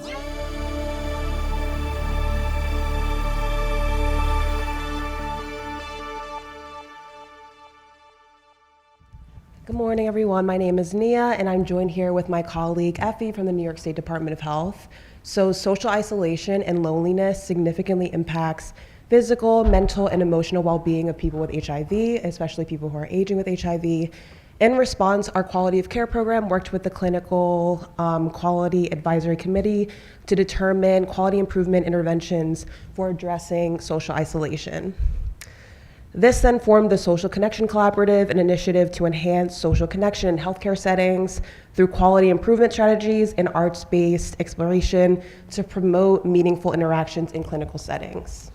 Good morning, everyone. My name is Nia, and I'm joined here with my colleague, Effie, from the New York State Department of Health. So social isolation and loneliness significantly impacts physical, mental, and emotional well-being of people with HIV, especially people who are aging with HIV. In response, our quality of care program worked with the Clinical Quality Advisory Committee to determine quality improvement interventions for addressing social isolation. This then formed the Social Connection Collaborative, an initiative to enhance social connection in healthcare settings through quality improvement strategies and arts-based exploration to promote meaningful interactions in clinical settings.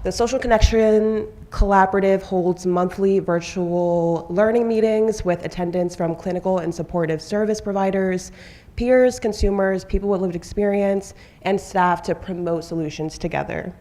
The Social Connection Collaborative holds monthly virtual learning meetings with attendance from clinical and supportive service providers, peers, consumers, people with lived experience, and staff to promote solutions together.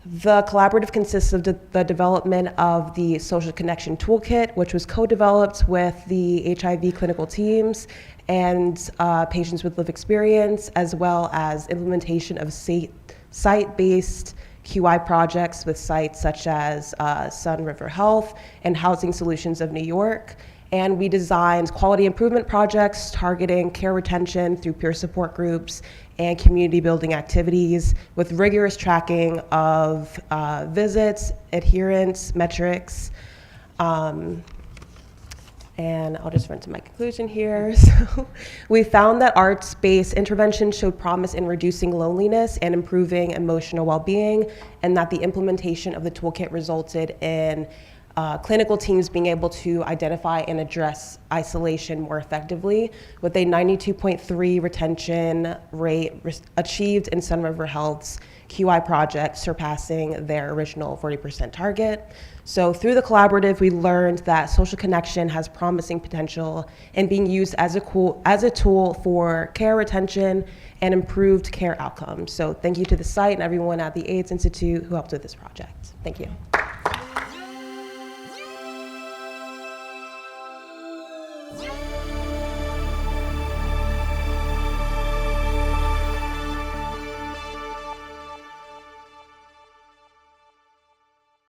The collaborative consists of the development of the Social Connection Toolkit, which was co-developed with the HIV clinical teams and patients with lived experience, as well as implementation of site-based QI projects with sites such as Sun River Health and Housing Solutions of New York. And we designed quality improvement projects targeting care retention through peer support groups and community building activities with rigorous tracking of visits, adherence, metrics. And I'll just run to my conclusion here. So we found that arts-based interventions showed promise in reducing loneliness and improving emotional well-being, and that the implementation of the toolkit resulted in clinical teams being able to identify and address isolation more effectively, with a 92.3 retention rate achieved in Sun River Health's QI project, surpassing their original 40% target. So through the collaborative, we learned that social connection has promising potential in being used as a tool for care retention and improved care outcomes. So thank you to the site and everyone at the AIDS Institute who helped with this project. Thank you.